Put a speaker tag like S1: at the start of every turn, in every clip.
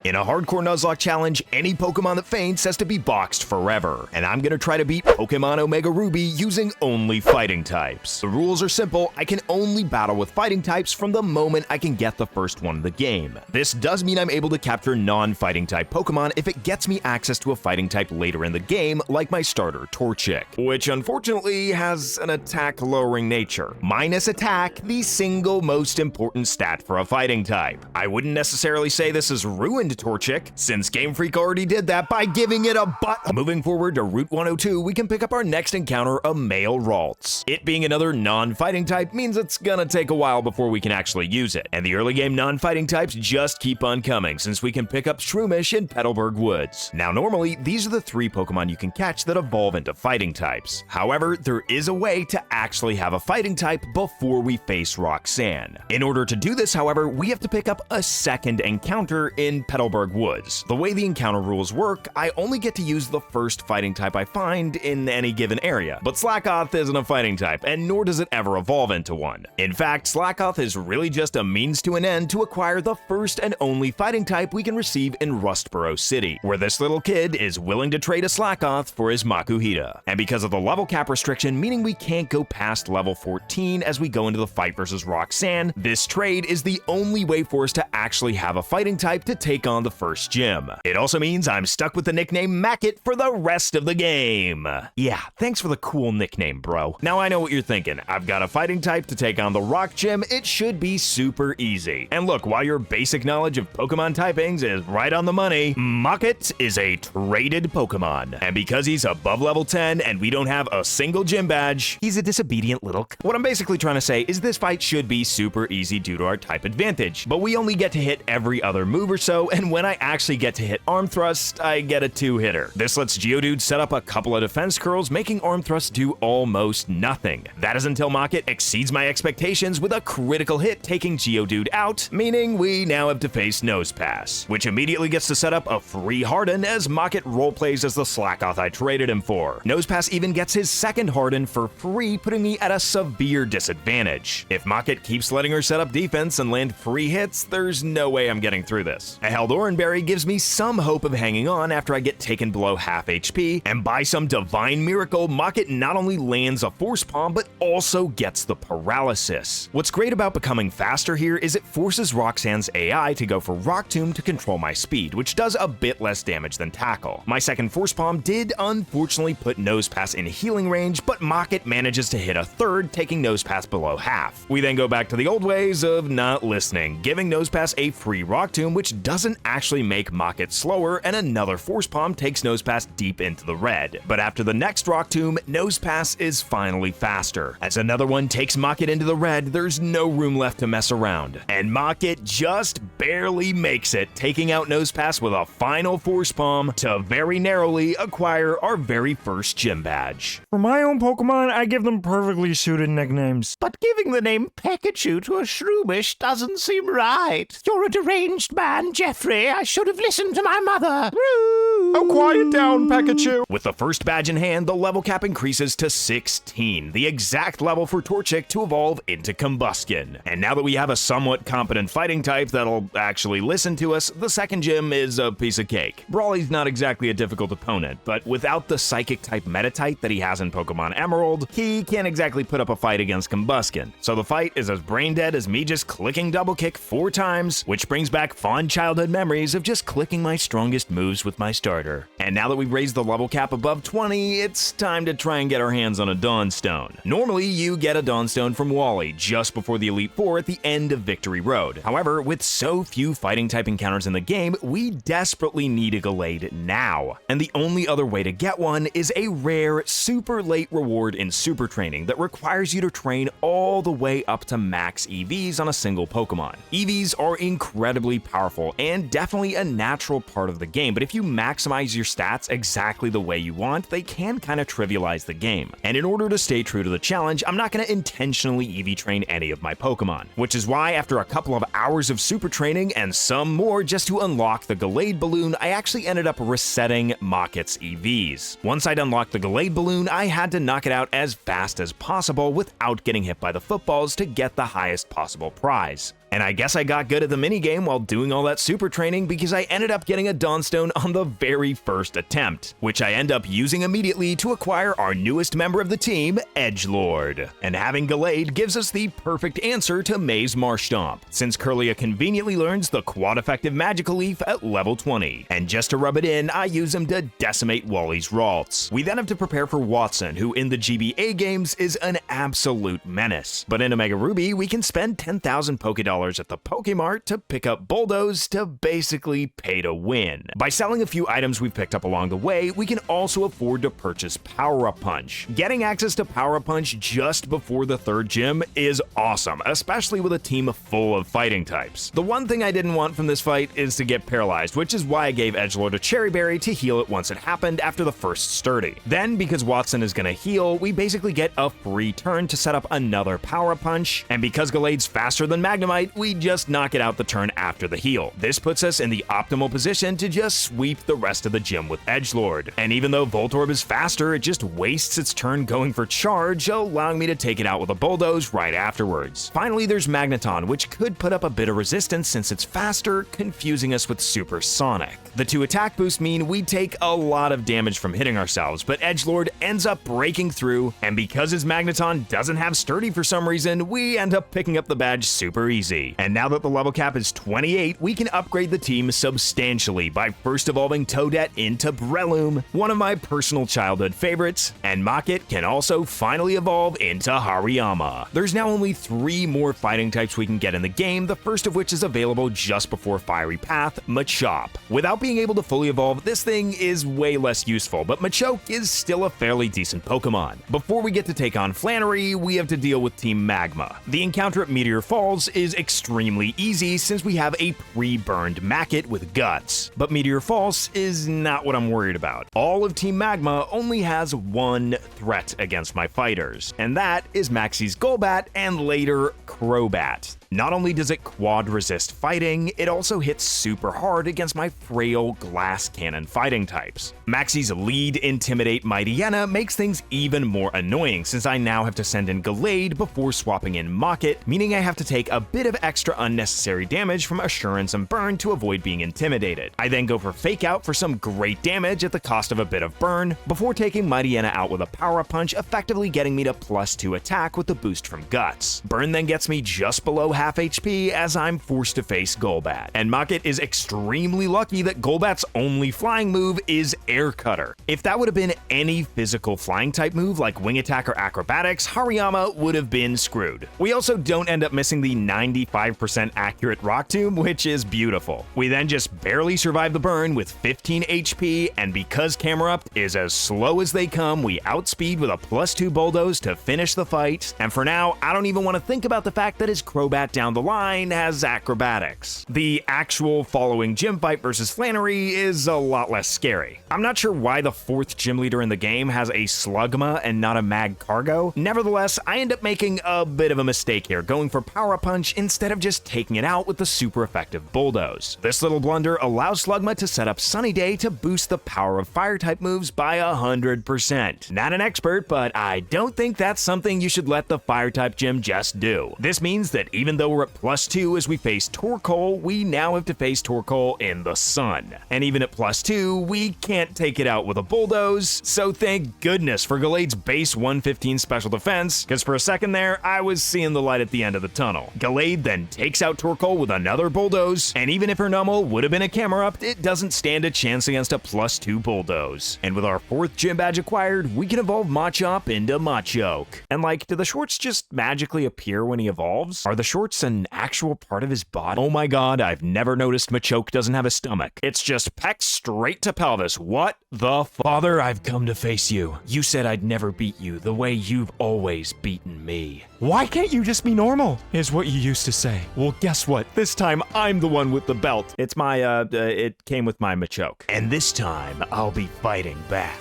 S1: In a Hardcore Nuzlocke challenge, any Pokemon that faints has to be boxed forever, and I'm gonna try to beat Pokemon Omega Ruby using only fighting types. The rules are simple, I can only battle with fighting types from the moment I can get the first one in the game. This does mean I'm able to capture non-fighting type Pokemon if it gets me access to a fighting type later in the game, like my starter Torchic, which unfortunately has an attack lowering nature. Minus attack, the single most important stat for a fighting type. I wouldn't necessarily say this is ruined Torchic, since Game Freak already did that by giving it a butt. Moving forward to Route 102, we can pick up our next encounter, a male Ralts. It being another non-fighting type means it's gonna take a while before we can actually use it, and the early game non-fighting types just keep on coming since we can pick up Shroomish in Petalburg Woods. Now normally, these are the 3 Pokemon you can catch that evolve into fighting types. However, there is a way to actually have a fighting type before we face Roxanne. In order to do this, however, we have to pick up a second encounter in Petalburg Woods. The way the encounter rules work, I only get to use the first fighting type I find in any given area, but Slackoth isn't a fighting type, and nor does it ever evolve into one. In fact, Slackoth is really just a means to an end to acquire the first and only fighting type we can receive in Rustboro City, where this little kid is willing to trade a Slackoth for his Makuhita. And because of the level cap restriction, meaning we can't go past level 14 as we go into the fight versus Roxanne, this trade is the only way for us to actually have a fighting type to take on the first gym. It also means I'm stuck with the nickname Mackett for the rest of the game. Yeah, thanks for the cool nickname, bro. Now I know what you're thinking. I've got a fighting type to take on the rock gym, it should be super easy. And look, while your basic knowledge of Pokemon typings is right on the money, Mackett is a traded Pokemon. And because he's above level 10 and we don't have a single gym badge, he's a disobedient little What I'm basically trying to say is this fight should be super easy due to our type advantage, but we only get to hit every other move or so, and when I actually get to hit Arm Thrust, I get a 2-hitter. This lets Geodude set up a couple of defense curls, making Arm Thrust do almost nothing. That is until Mackett exceeds my expectations with a critical hit, taking Geodude out, meaning we now have to face Nose Pass, which immediately gets to set up a free Harden as Mackett roleplays as the Slackoth I traded him for. Nose Pass even gets his second Harden for free, putting me at a severe disadvantage. If Mackett keeps letting her set up defense and land free hits, there's no way I'm getting through this. A held Oranberry gives me some hope of hanging on after I get taken below half HP, and by some divine miracle, Mackett not only lands a Force Palm, but also gets the paralysis. What's great about becoming faster here is it forces Roxanne's AI to go for Rock Tomb to control my speed, which does a bit less damage than Tackle. My second Force Palm did unfortunately put Nose Pass in healing range, but Mackett manages to hit a third, taking Nose Pass below half. We then go back to the old ways of not listening, giving Nose Pass a free Rock Tomb, which doesn't actually make Mackett slower, and another Force Palm takes Nose Pass deep into the red. But after the next Rock Tomb, Nose Pass is finally faster. As another one takes Mackett into the red, there's no room left to mess around, and Mackett just barely makes it, taking out Nose Pass with a final Force Palm to very narrowly acquire our very first gym badge.
S2: For my own Pokemon, I give them perfectly suited nicknames.
S3: But giving the name Pikachu to a Shroomish doesn't seem right. You're a deranged man, Jeffrey. I should have listened to my mother.
S2: Oh, quiet down, Pikachu.
S1: With the first badge in hand, the level cap increases to 16, the exact level for Torchic to evolve into Combustion. And now that we have a somewhat competent fighting type that'll actually listen to us, the second gym is a piece of cake. Brawly's not exactly a difficult opponent, but without the psychic type Meditite that he has in Pokemon Emerald, he can't exactly put up a fight against Combustion. So the fight is as brain dead as me just clicking double kick 4 times, which brings back fond childhood memories of just clicking my strongest moves with my starter. And now that we've raised the level cap above 20, it's time to try and get our hands on a Dawnstone. Normally, you get a Dawnstone from Wally just before the Elite Four at the end of Victory Road. However, with so few fighting type encounters in the game, we desperately need a Gallade now. And the only other way to get one is a rare, super late reward in Super Training that requires you to train all the way up to max EVs on a single Pokemon. EVs are incredibly powerful and definitely a natural part of the game, but if you maximize your stats exactly the way you want, they can kind of trivialize the game. And in order to stay true to the challenge, I'm not going to intentionally EV train any of my Pokemon, which is why after a couple of hours of Super Training and some more just to unlock the Gallade Balloon, I actually ended up resetting Mockett's EVs. Once I'd unlocked the Gallade Balloon, I had to knock it out as fast as possible without getting hit by the footballs to get the highest possible prize. And I guess I got good at the minigame while doing all that super training because I ended up getting a Dawnstone on the very first attempt, which I end up using immediately to acquire our newest member of the team, Edgelord. And having Gallade gives us the perfect answer to May's Marshtomp, since Curlia conveniently learns the quad-effective Magical Leaf at level 20. And just to rub it in, I use him to decimate Wally's Ralts. We then have to prepare for Watson, who in the GBA games is an absolute menace. But in Omega Ruby, we can spend 10,000 Pokédollars at the Pokemart to pick up Bulldoze to basically pay to win. By selling a few items we've picked up along the way, we can also afford to purchase Power-Up Punch. Getting access to Power-Up Punch just before the third gym is awesome, especially with a team full of fighting types. The one thing I didn't want from this fight is to get paralyzed, which is why I gave Edgelord a Cherry Berry to heal it once it happened after the first Sturdy. Then, because Watson is gonna heal, we basically get a free turn to set up another Power Punch, and because Gallade's faster than Magnemite, we just knock it out the turn after the heal. This puts us in the optimal position to just sweep the rest of the gym with Edgelord. And even though Voltorb is faster, it just wastes its turn going for charge, allowing me to take it out with a Bulldoze right afterwards. Finally, there's Magneton, which could put up a bit of resistance since it's faster, confusing us with Supersonic. The 2 attack boosts mean we take a lot of damage from hitting ourselves, but Edgelord ends up breaking through, and because his Magneton doesn't have Sturdy for some reason, we end up picking up the badge super easy. And now that the level cap is 28, we can upgrade the team substantially by first evolving Toadette into Breloom, one of my personal childhood favorites, and Mocket can also finally evolve into Hariyama. There's now only 3 more fighting types we can get in the game, the first of which is available just before Fiery Path, Machop. Without being able to fully evolve, this thing is way less useful, but Machoke is still a fairly decent Pokemon. Before we get to take on Flannery, we have to deal with Team Magma. The encounter at Meteor Falls is extremely easy since we have a pre-burned Macket with Guts, but Meteor Falls is not what I'm worried about. All of Team Magma only has one threat against my fighters, and that is Maxie's Golbat and later Crobat. Not only does it quad resist fighting, it also hits super hard against my frail glass cannon fighting types. Maxie's lead Intimidate Mightyena makes things even more annoying since I now have to send in Gallade before swapping in Mocket, meaning I have to take a bit of extra unnecessary damage from Assurance and Burn to avoid being intimidated. I then go for Fake Out for some great damage at the cost of a bit of burn, before taking Mightyena out with a Power Punch, effectively getting me to +2 attack with the boost from Guts. Burn then gets me just below half HP as I'm forced to face Golbat. And Mocket is extremely lucky that Golbat's only flying move is Air Cutter. If that would have been any physical flying type move like Wing Attack or Acrobatics, Hariyama would have been screwed. We also don't end up missing the 95% accurate Rock Tomb, which is beautiful. We then just barely survive the burn with 15 HP, and because Camerupt is as slow as they come, we outspeed with a +2 Bulldoze to finish the fight. And for now, I don't even want to think about the fact that his Crobat down the line has Acrobatics. The actual following gym fight versus Flannery is a lot less scary. I'm not sure why the 4th gym leader in the game has a Slugma and not a Mag Cargo. Nevertheless, I end up making a bit of a mistake here, going for Power Punch instead of just taking it out with the super effective Bulldoze. This little blunder allows Slugma to set up Sunny Day to boost the power of fire type moves by 100%. Not an expert, but I don't think that's something you should let the fire type gym just do. This means that even though we're at +2 as we face Torkoal, we now have to face Torkoal in the sun. And even at +2, we can't take it out with a Bulldoze, so thank goodness for Gallade's base 115 special defense, because for a second there, I was seeing the light at the end of the tunnel. Gallade then takes out Torkoal with another Bulldoze, and even if her Numel would have been a Camerupt, it doesn't stand a chance against a +2 Bulldoze. And with our 4th gym badge acquired, we can evolve Machop into Machoke. And like, do the shorts just magically appear when he evolves? Are the shorts an actual part of his body? Oh my god, I've never noticed Machoke doesn't have a stomach. It's just pecs straight to pelvis. What the Father, I've come to face you. You said I'd never beat you the way you've always beaten me.
S2: Why can't you just be normal? Is what you used to say. Well, guess what? This time I'm the one with the belt.
S1: It's my, it came with my Machoke. And this time, I'll be fighting back.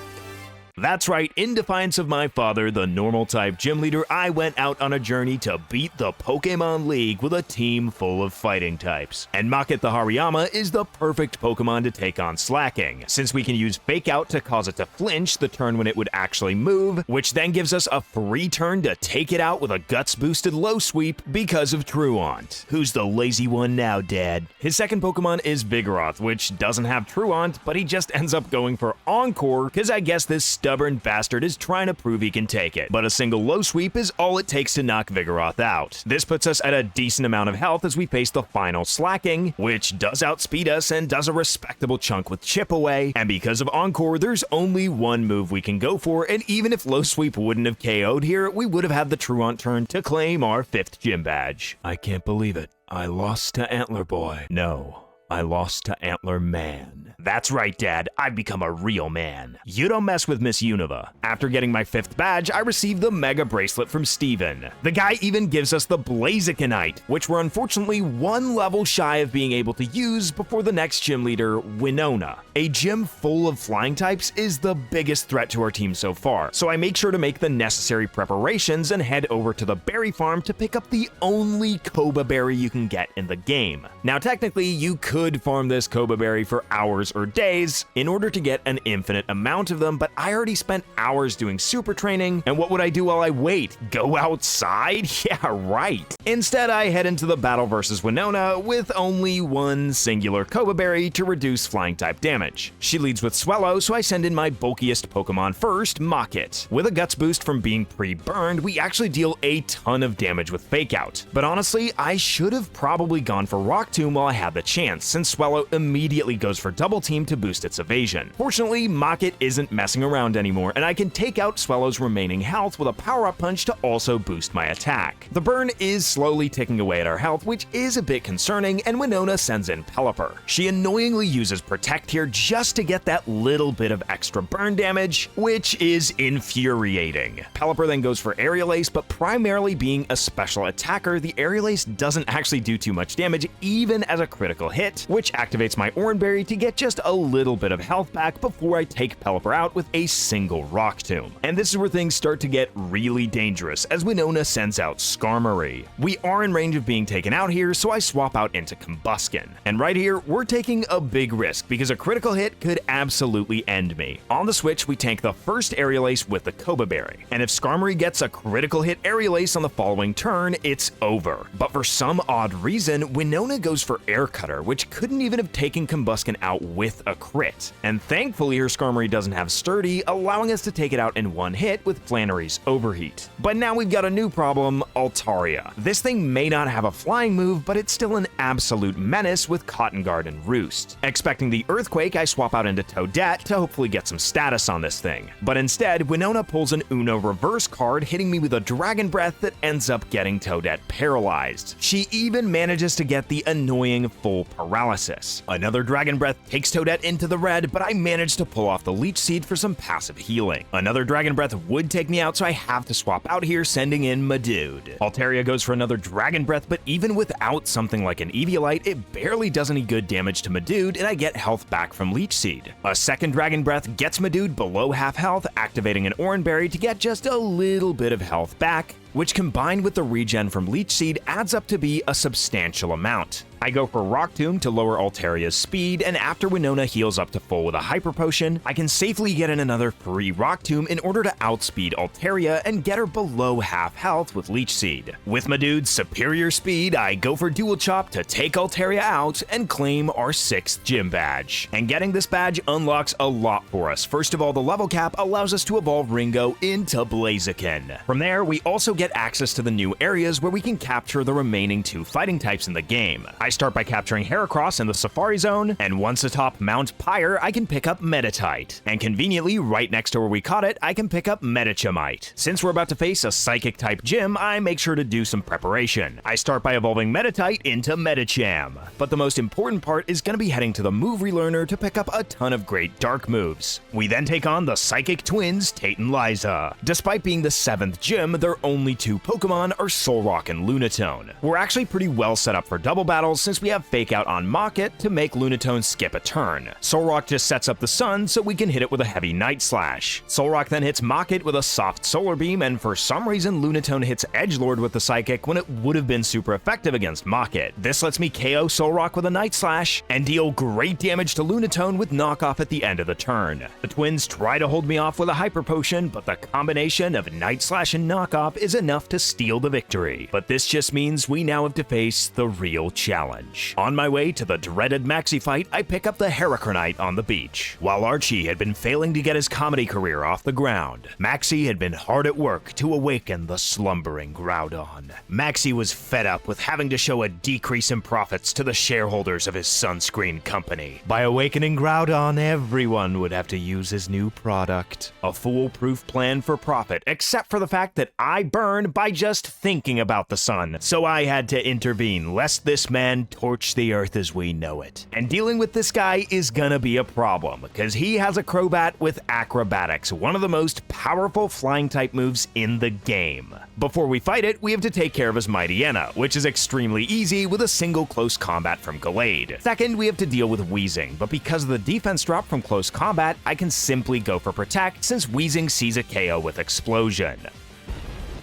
S1: That's right, in defiance of my father, the normal-type gym leader, I went out on a journey to beat the Pokemon League with a team full of fighting types. And Maket the Hariyama is the perfect Pokemon to take on slacking, since we can use Fake Out to cause it to flinch the turn when it would actually move, which then gives us a free turn to take it out with a Guts-boosted low sweep because of Truant. Who's the lazy one now, Dad? His second Pokemon is Vigoroth, which doesn't have Truant, but he just ends up going for Encore, because I guess this stubborn bastard is trying to prove he can take it. But a single low sweep is all it takes to knock Vigoroth out. This puts us at a decent amount of health as we face the final slacking, which does outspeed us and does a respectable chunk with Chip Away, and because of Encore, there's only one move we can go for, and even if low sweep wouldn't have KO'd here, we would have had the Truant turn to claim our 5th gym badge. I can't believe it. I lost to Antler Boy. No, I lost to Antler Man. That's right, Dad. I've become a real man. You don't mess with Miss Unova. After getting my 5th badge, I received the Mega Bracelet from Steven. The guy even gives us the Blazikenite, which we're unfortunately one level shy of being able to use before the next gym leader, Winona. A gym full of flying types is the biggest threat to our team so far, so I make sure to make the necessary preparations and head over to the berry farm to pick up the only Koba berry you can get in the game. Now, technically, you could farm this Koba berry for hours or days in order to get an infinite amount of them, but I already spent hours doing super training, and what would I do while I wait? Go outside? Yeah, right. Instead, I head into the battle versus Winona with only one singular Koba berry to reduce flying type damage. She leads with Swellow, so I send in my bulkiest Pokemon first, Maket. With a Guts boost from being pre-burned, we actually deal a ton of damage with Fake Out. But honestly, I should have probably gone for Rock Tomb while I had the chance, since Swellow immediately goes for Double Team to boost its evasion. Fortunately, Maket isn't messing around anymore, and I can take out Swellow's remaining health with a power-up punch to also boost my attack. The burn is slowly ticking away at our health, which is a bit concerning, and Winona sends in Pelipper. She annoyingly uses Protect here just to get that little bit of extra burn damage, which is infuriating. Pelipper then goes for Aerial Ace, but primarily being a special attacker, the Aerial Ace doesn't actually do too much damage, even as a critical hit, which activates my Oranberry to get just a little bit of health back before I take Pelipper out with a single Rock Tomb. And this is where things start to get really dangerous, as Winona sends out Skarmory. We are in range of being taken out here, so I swap out into Combusken. And right here, we're taking a big risk, because a critical hit could absolutely end me. On the switch, we tank the first Aerial Ace with the Koba Berry, and if Skarmory gets a critical hit Aerial Ace on the following turn, it's over. But for some odd reason, Winona goes for Air Cutter, which couldn't even have taken Combusken out with a crit. And thankfully, her Skarmory doesn't have Sturdy, allowing us to take it out in one hit with Flannery's Overheat. But now we've got a new problem, Altaria. This thing may not have a flying move, but it's still an absolute menace with Cotton Guard and Roost. Expecting the Earthquake, I swap out into Toadette to hopefully get some status on this thing. But instead, Winona pulls an Uno reverse card, hitting me with a Dragon Breath that ends up getting Toadette paralyzed. She even manages to get the annoying full paralysis. Another Dragon Breath takes Toadette into the red, but I managed to pull off the Leech Seed for some passive healing. Another Dragon Breath would take me out, so I have to swap out here, sending in Madude. Altaria goes for another Dragon Breath, but even without something like an Eviolite, it barely does any good damage to Madude, and I get health back from Leech Seed. A second Dragon Breath gets Madude below half health, activating an Oranberry to get just a little bit of health back, which combined with the regen from Leech Seed adds up to be a substantial amount. I go for Rock Tomb to lower Altaria's speed, and after Winona heals up to full with a Hyper Potion, I can safely get in another free Rock Tomb in order to outspeed Altaria and get her below half health with Leech Seed. With Madude's superior speed, I go for Dual Chop to take Altaria out and claim our 6th gym badge. And getting this badge unlocks a lot for us. First of all, the level cap allows us to evolve Ringo into Blaziken. From there, we also get access to the new areas where we can capture the remaining 2 fighting types in the game. I start by capturing Heracross in the Safari Zone, and once atop Mount Pyre, I can pick up Meditite. And conveniently, right next to where we caught it, I can pick up Medichemite. Since we're about to face a Psychic-type gym, I make sure to do some preparation. I start by evolving Meditite into Medicham. But the most important part is going to be heading to the Move Relearner to pick up a ton of great dark moves. We then take on the Psychic Twins, Tate and Liza. Despite being the 7th gym, they're only only two Pokemon are Solrock and Lunatone. We're actually pretty well set up for double battles since we have Fake Out on Mocket to make Lunatone skip a turn. Solrock just sets up the Sun so we can hit it with a heavy Night Slash. Solrock then hits Mocket with a soft Solar Beam, and for some reason Lunatone hits Edgelord with the Psychic when it would have been super effective against Mocket. This lets me KO Solrock with a Night Slash and deal great damage to Lunatone with Knockoff at the end of the turn. The twins try to hold me off with a Hyper Potion, but the combination of Night Slash and Knockoff is enough to steal the victory. But this just means we now have to face the real challenge. On my way to the dreaded Maxi fight, I pick up the Heracronite on the beach. While Archie had been failing to get his comedy career off the ground, Maxi had been hard at work to awaken the slumbering Groudon. Maxi was fed up with having to show a decrease in profits to the shareholders of his sunscreen company. By awakening Groudon, everyone would have to use his new product. A foolproof plan for profit, except for the fact that I burn by just thinking about the sun. So I had to intervene, lest this man torch the earth as we know it. And dealing with this guy is gonna be a problem, because he has a Crobat with Acrobatics, one of the most powerful flying type moves in the game. Before we fight it, we have to take care of his Mightyena, which is extremely easy with a single close combat from Gallade. Second, we have to deal with Weezing, but because of the defense drop from close combat, I can simply go for Protect since Weezing sees a KO with Explosion.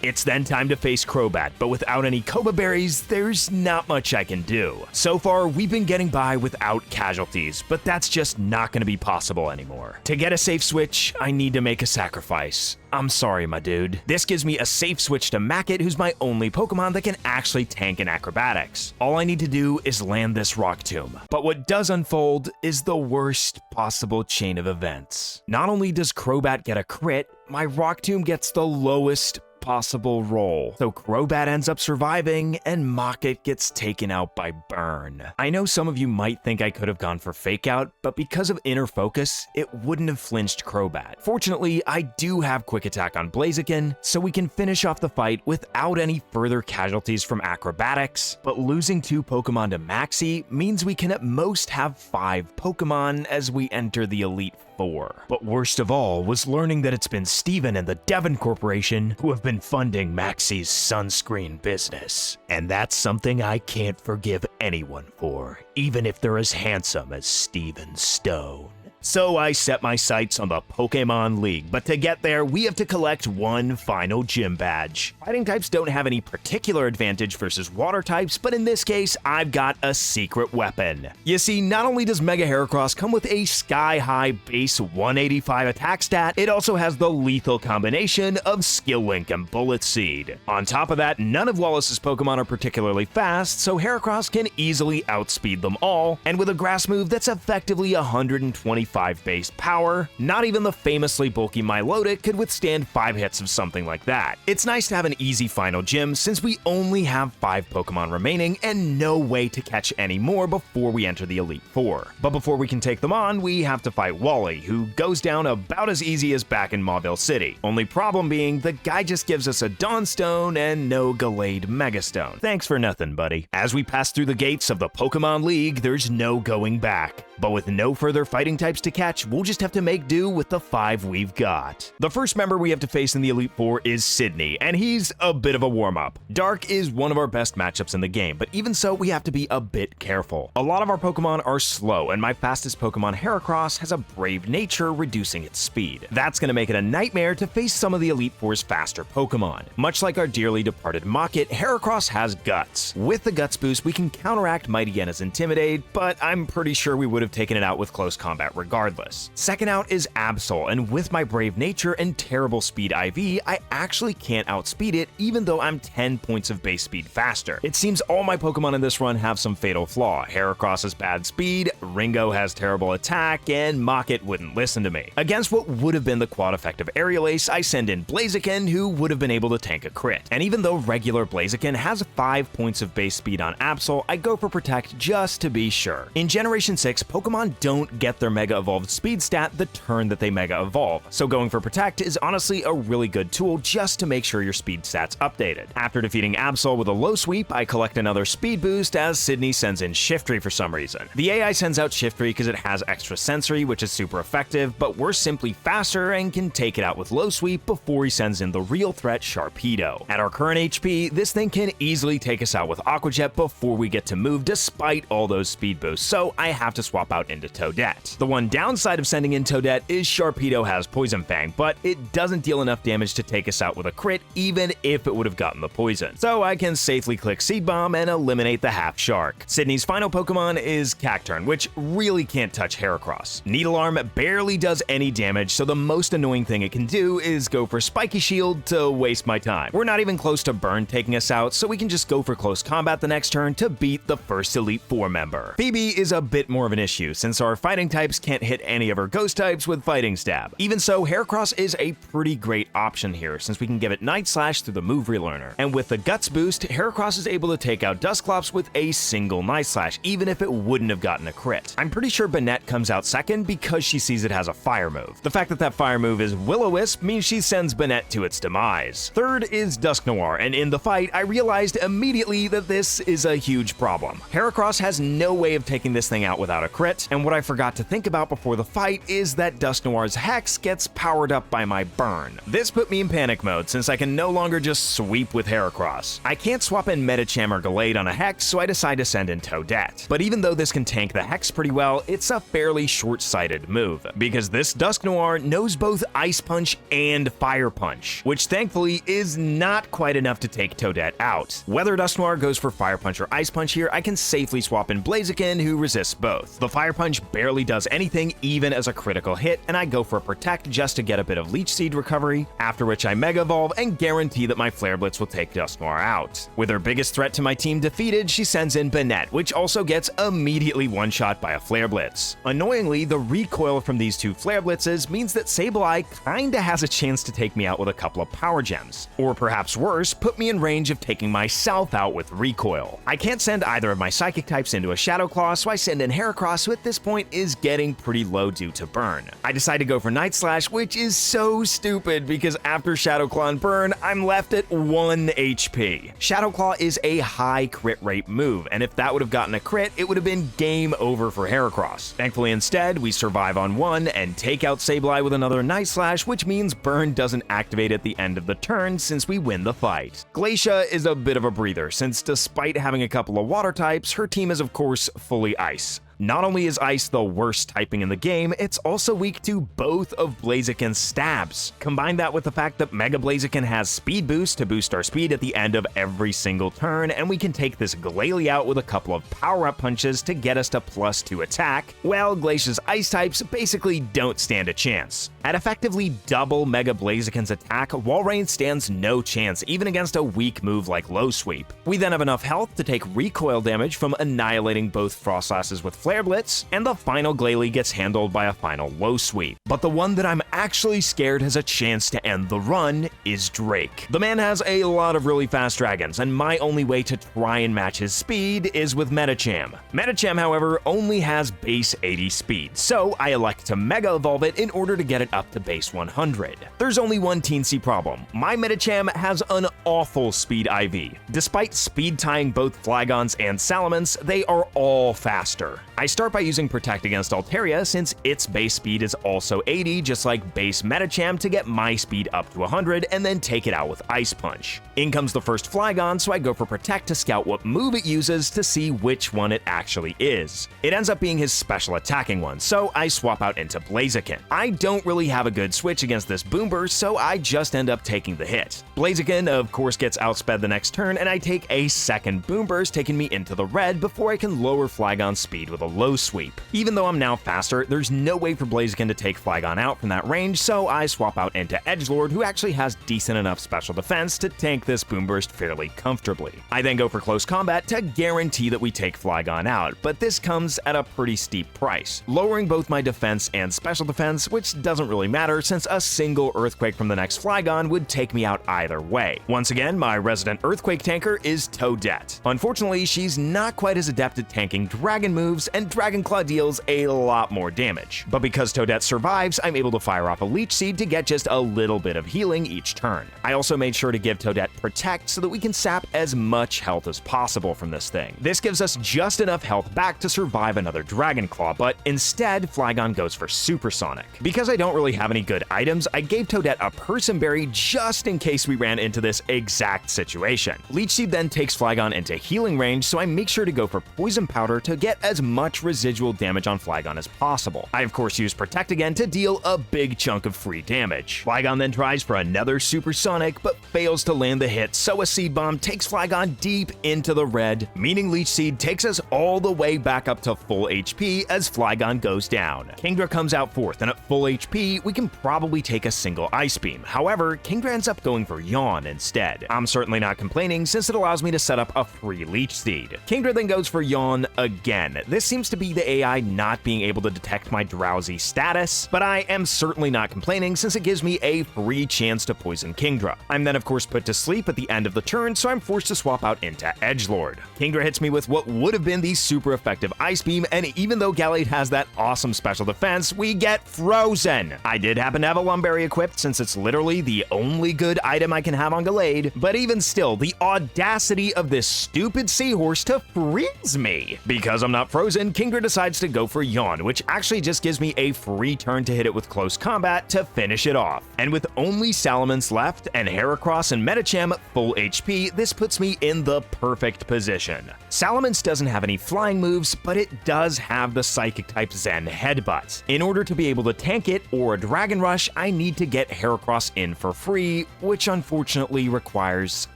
S1: It's then time to face Crobat, but without any Koba Berries, there's not much I can do. So far, we've been getting by without casualties, but that's just not going to be possible anymore. To get a safe switch, I need to make a sacrifice. I'm sorry, my dude. This gives me a safe switch to Macket, who's my only Pokemon that can actually tank in Acrobatics. All I need to do is land this Rock Tomb. But what does unfold is the worst possible chain of events. Not only does Crobat get a crit, my Rock Tomb gets the lowest possible roll. So Crobat ends up surviving and Mocket gets taken out by Burn. I know some of you might think I could have gone for Fake Out, but because of Inner Focus, it wouldn't have flinched Crobat. Fortunately, I do have Quick Attack on Blaziken, so we can finish off the fight without any further casualties from Acrobatics, but losing 2 Pokemon to Maxi means we can at most have 5 Pokemon as we enter the Elite Four. But worst of all was learning that it's been Steven and the Devon Corporation who have been funding Maxi's sunscreen business. And that's something I can't forgive anyone for, even if they're as handsome as Steven Stone. So I set my sights on the Pokemon League, but to get there, we have to collect one final gym badge. Fighting types don't have any particular advantage versus water types, but in this case, I've got a secret weapon. You see, not only does Mega Heracross come with a sky-high base 185 attack stat, it also has the lethal combination of Skill Link and Bullet Seed. On top of that, none of Wallace's Pokemon are particularly fast, so Heracross can easily outspeed them all, and with a grass move that's effectively 125 base power, not even the famously bulky Milotic could withstand 5 hits of something like that. It's nice to have an easy final gym since we only have 5 Pokemon remaining and no way to catch any more before we enter the Elite Four. But before we can take them on, we have to fight Wally, who goes down about as easy as back in Mauville City. Only problem being, the guy just gives us a Dawnstone and no Gallade Megastone. Thanks for nothing, buddy. As we pass through the gates of the Pokemon League, there's no going back. But with no further fighting types to catch, we'll just have to make do with the 5 we've got. The first member we have to face in the Elite Four is Sydney, and he's a bit of a warm-up. Dark is one of our best matchups in the game, but even so, we have to be a bit careful. A lot of our Pokemon are slow, and my fastest Pokemon, Heracross, has a brave nature, reducing its speed. That's gonna make it a nightmare to face some of the Elite Four's faster Pokemon. Much like our dearly departed Mocket, Heracross has Guts. With the Guts boost, we can counteract Mightyena's Intimidate, but I'm pretty sure we would have taken it out with close combat regardless. Second out is Absol, and with my brave nature and terrible speed IV, I actually can't outspeed it even though I'm 10 points of base speed faster. It seems all my Pokemon in this run have some fatal flaw. Heracross has bad speed, Ringo has terrible attack, and Mocket wouldn't listen to me. Against what would have been the quad effect of Aerial Ace, I send in Blaziken, who would have been able to tank a crit. And even though regular Blaziken has 5 points of base speed on Absol, I go for Protect just to be sure. In Generation 6, Pokemon don't get their Mega evolved speed stat the turn that they Mega Evolve, so going for Protect is honestly a really good tool just to make sure your speed stat's updated. After defeating Absol with a low sweep, I collect another speed boost as Sydney sends in Shiftry for some reason. The AI sends out Shiftry because it has extra sensory, which is super effective, but we're simply faster and can take it out with low sweep before he sends in the real threat Sharpedo. At our current HP, this thing can easily take us out with Aqua Jet before we get to move despite all those speed boosts, so I have to swap out into Toadette. The one downside of sending in Toadette is Sharpedo has Poison Fang, but it doesn't deal enough damage to take us out with a crit even if it would have gotten the poison, so I can safely click Seed Bomb and eliminate the half shark. Sydney's final Pokemon is Cacturn, which really can't touch Heracross. Needle Arm barely does any damage, so the most annoying thing it can do is go for Spiky Shield to waste my time. We're not even close to Burn taking us out, so we can just go for Close Combat the next turn to beat the first Elite Four member. Phoebe is a bit more of an issue, since our fighting types can't hit any of her ghost types with Fighting Stab. Even so, Heracross is a pretty great option here, since we can give it Night Slash through the move relearner. And with the Guts boost, Heracross is able to take out Dusclops with a single Night Slash, even if it wouldn't have gotten a crit. I'm pretty sure Banette comes out second because she sees it has a fire move. The fact that that fire move is Will-O-Wisp means she sends Banette to its demise. Third is Dusknoir, and in the fight, I realized immediately that this is a huge problem. Heracross has no way of taking this thing out without a crit, and what I forgot to think about before the fight is that Dusknoir's Hex gets powered up by my burn. This put me in panic mode since I can no longer just sweep with Heracross. I can't swap in Medicham or Gallade on a Hex, so I decide to send in Toadette. But even though this can tank the Hex pretty well, it's a fairly short-sighted move, because this Dusknoir knows both Ice Punch and Fire Punch, which thankfully is not quite enough to take Toadette out. Whether Dusknoir goes for Fire Punch or Ice Punch here, I can safely swap in Blaziken, who resists both. The Fire Punch barely does anything even as a critical hit, and I go for a Protect just to get a bit of Leech Seed recovery, after which I Mega Evolve and guarantee that my Flare Blitz will take Dusknoir out. With her biggest threat to my team defeated, she sends in Banette, which also gets immediately one-shot by a Flare Blitz. Annoyingly, the recoil from these two Flare Blitzes means that Sableye kinda has a chance to take me out with a couple of Power Gems, or perhaps worse, put me in range of taking myself out with recoil. I can't send either of my Psychic types into a Shadow Claw, so I send in Heracross, who at this point is getting pretty low due to burn. I decide to go for Night Slash, which is so stupid because after Shadow Claw and burn, I'm left at 1 HP. Shadow Claw is a high crit rate move, and if that would have gotten a crit, it would have been game over for Heracross. Thankfully, instead, we survive on 1 and take out Sableye with another Night Slash, which means burn doesn't activate at the end of the turn since we win the fight. Glacia is a bit of a breather, since despite having a couple of water types, her team is of course fully ice. Not only is Ice the worst typing in the game, it's also weak to both of Blaziken's stabs. Combine that with the fact that Mega Blaziken has Speed Boost to boost our speed at the end of every single turn, and we can take this Glalie out with a couple of power-up punches to get us to +2 attack, well, Glacia's Ice types basically don't stand a chance. At effectively double Mega Blaziken's attack, Walrein stands no chance even against a weak move like Low Sweep. We then have enough health to take recoil damage from annihilating both Frostlasses with Flare Blitz, and the final Glalie gets handled by a final Low Sweep. But the one that I'm actually scared has a chance to end the run is Drake. The man has a lot of really fast dragons, and my only way to try and match his speed is with Medicham. Medicham, however, only has base 80 speed, so I elect to Mega Evolve it in order to get it up to base 100. There's only one teensy problem. My Medicham has an awful speed IV. Despite speed tying both Flygons and Salamence, they are all faster. I start by using Protect against Altaria since its base speed is also 80, just like base Medicham, to get my speed up to 100 and then take it out with Ice Punch. In comes the first Flygon, so I go for Protect to scout what move it uses to see which one it actually is. It ends up being his special attacking one, so I swap out into Blaziken. I don't really have a good switch against this Boom Burst, so I just end up taking the hit. Blaziken, of course, gets outsped the next turn, and I take a second Boom Burst, taking me into the red before I can lower Flygon's speed with a Low Sweep. Even though I'm now faster, there's no way for Blaziken to take Flygon out from that range, so I swap out into Edgelord, who actually has decent enough special defense to tank this Boom Burst fairly comfortably. I then go for Close Combat to guarantee that we take Flygon out, but this comes at a pretty steep price, lowering both my defense and special defense, which doesn't really matter since a single Earthquake from the next Flygon would take me out either way. Once again, my resident Earthquake tanker is Toadette. Unfortunately, she's not quite as adept at tanking dragon moves and Dragon Claw deals a lot more damage. But because Toadette survives, I'm able to fire off a Leech Seed to get just a little bit of healing each turn. I also made sure to give Toadette Protect so that we can sap as much health as possible from this thing. This gives us just enough health back to survive another Dragon Claw, but instead, Flygon goes for Supersonic. Because I don't really have any good items, I gave Toadette a Person Berry just in case we ran into this exact situation. Leech Seed then takes Flygon into healing range, so I make sure to go for Poison Powder to get as much residual damage on Flygon as possible. I of course use Protect again to deal a big chunk of free damage. Flygon then tries for another Supersonic, but fails to land the hit, so a Seed Bomb takes Flygon deep into the red, meaning Leech Seed takes us all the way back up to full HP as Flygon goes down. Kingdra comes out fourth, and at full HP, we can probably take a single Ice Beam. However, Kingdra ends up going for Yawn instead. I'm certainly not complaining since it allows me to set up a free Leech Seed. Kingdra then goes for Yawn again. This seems to be the AI not being able to detect my drowsy status, but I am certainly not complaining since it gives me a free chance to poison Kingdra. I'm then of course put to sleep at the end of the turn, so I'm forced to swap out into Edgelord. Kingdra hits me with what would have been the super effective Ice Beam, and even though Gallade has that awesome special defense, we get frozen. I did happen to have a Lumberry equipped since it's literally the only good item I can have on Gallade, but even still, the audacity of this stupid seahorse to freeze me. Because I'm not frozen, Kingdra decides to go for Yawn, which actually just gives me a free turn to hit it with close combat to finish it off. And with only Salamence left and Heracross and Medicham full HP, this puts me in the perfect position. Salamence doesn't have any flying moves, but it does have the Psychic type Zen Headbutt. In order to be able to tank it or a Dragon Rush, I need to get Heracross in for free, which unfortunately requires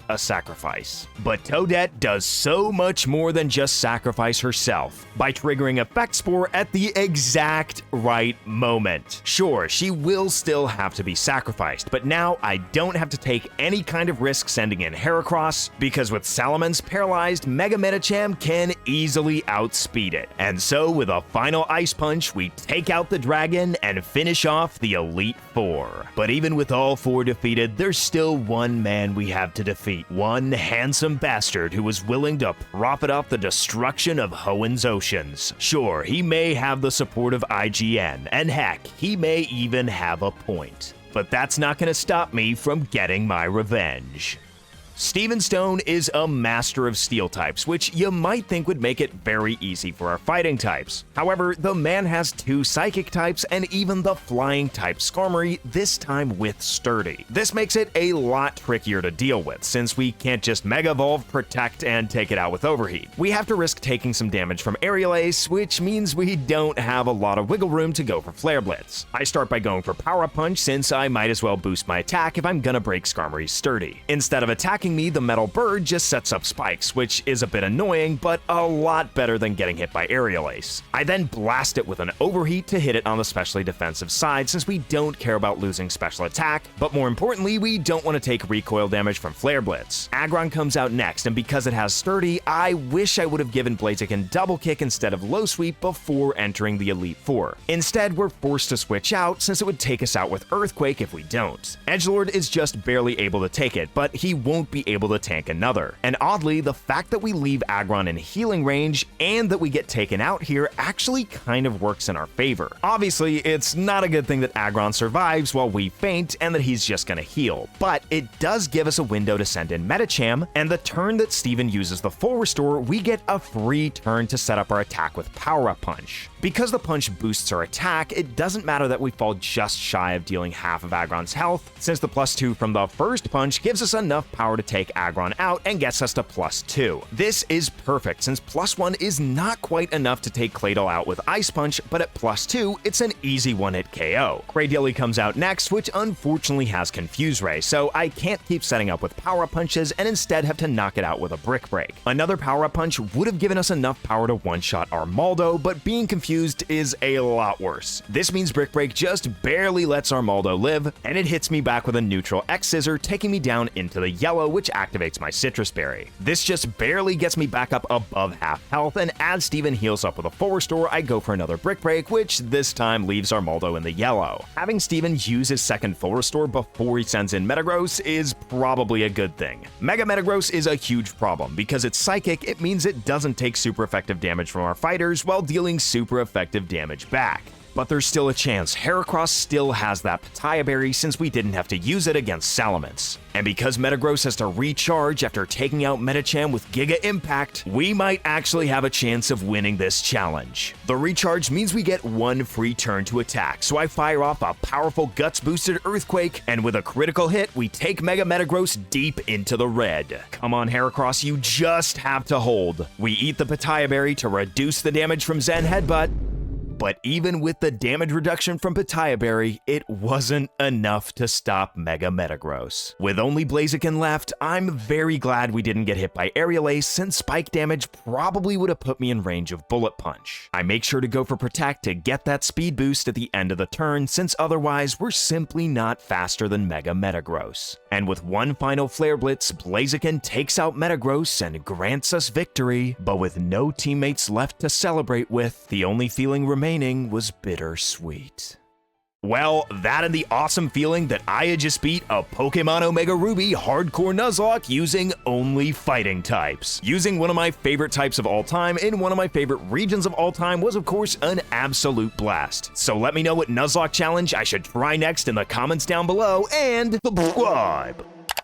S1: a sacrifice. But Toadette does so much more than just sacrifice herself by triggering Effect Spore at the exact right moment. Sure, she will still have to be sacrificed, but now I don't have to take any kind of risk sending in Heracross, because with Salamence paralyzed, Mega Medicham can easily outspeed it. And so with a final Ice Punch, we take out the dragon and finish off the Elite Four. But even with all four defeated, there's still one man we have to defeat. One handsome bastard who was willing to profit off the destruction of Hoenn Oceans. Sure, he may have the support of IGN, and heck, he may even have a point. But that's not going to stop me from getting my revenge. Steven Stone is a master of steel types, which you might think would make it very easy for our fighting types. However, the man has two psychic types and even the flying type Skarmory, this time with Sturdy. This makes it a lot trickier to deal with, since we can't just Mega Evolve, Protect, and take it out with Overheat. We have to risk taking some damage from Aerial Ace, which means we don't have a lot of wiggle room to go for Flare Blitz. I start by going for Power Up Punch, since I might as well boost my attack if I'm gonna break Skarmory's Sturdy. Instead of attacking me, the Metal Bird just sets up spikes, which is a bit annoying, but a lot better than getting hit by Aerial Ace. I then blast it with an Overheat to hit it on the specially defensive side, since we don't care about losing special attack, but more importantly, we don't want to take recoil damage from Flare Blitz. Aggron comes out next, and because it has Sturdy, I wish I would have given Blaziken Double Kick instead of Low Sweep before entering the Elite Four. Instead, we're forced to switch out, since it would take us out with Earthquake if we don't. Edgelord is just barely able to take it, but he won't be able to tank another. And oddly, the fact that we leave Aggron in healing range and that we get taken out here actually kind of works in our favor. Obviously, it's not a good thing that Aggron survives while we faint and that he's just gonna heal, but it does give us a window to send in Medicham, and the turn that Steven uses the full restore, we get a free turn to set up our attack with Power Up Punch. Because the punch boosts our attack, it doesn't matter that we fall just shy of dealing half of Aggron's health, since the +2 from the first punch gives us enough power to take Aggron out and gets us to +2. This is perfect, since +1 is not quite enough to take Claydol out with Ice Punch, but at +2, it's an easy one-hit KO. Cradily comes out next, which unfortunately has Confuse Ray, so I can't keep setting up with Power-Up Punches and instead have to knock it out with a Brick Break. Another Power-Up Punch would have given us enough power to one-shot Armaldo, but being confused used is a lot worse. This means Brick Break just barely lets Armaldo live, and it hits me back with a neutral X Scissor, taking me down into the yellow, which activates my Citrus Berry. This just barely gets me back up above half health, and as Steven heals up with a full restore, I go for another Brick Break, which this time leaves Armaldo in the yellow. Having Steven use his second full restore before he sends in Metagross is probably a good thing. Mega Metagross is a huge problem. Because it's psychic, it means it doesn't take super effective damage from our fighters while dealing super effective damage back. But there's still a chance Heracross still has that Pitaya Berry since we didn't have to use it against Salamence. And because Metagross has to recharge after taking out Medicham with Giga Impact, we might actually have a chance of winning this challenge. The recharge means we get one free turn to attack, so I fire off a powerful Guts-boosted Earthquake, and with a critical hit, we take Mega Metagross deep into the red. Come on, Heracross, you just have to hold. We eat the Pitaya Berry to reduce the damage from Zen Headbutt, but even with the damage reduction from Pitaya Berry, it wasn't enough to stop Mega Metagross. With only Blaziken left, I'm very glad we didn't get hit by Aerial Ace since spike damage probably would have put me in range of Bullet Punch. I make sure to go for Protect to get that speed boost at the end of the turn since otherwise we're simply not faster than Mega Metagross. And with one final Flare Blitz, Blaziken takes out Metagross and grants us victory, but with no teammates left to celebrate with, the only feeling remaining was bittersweet. Well, that and the awesome feeling that I had just beat a Pokemon Omega Ruby Hardcore Nuzlocke using only fighting types. Using one of my favorite types of all time in one of my favorite regions of all time was of course an absolute blast. So let me know what Nuzlocke challenge I should try next in the comments down below and subscribe.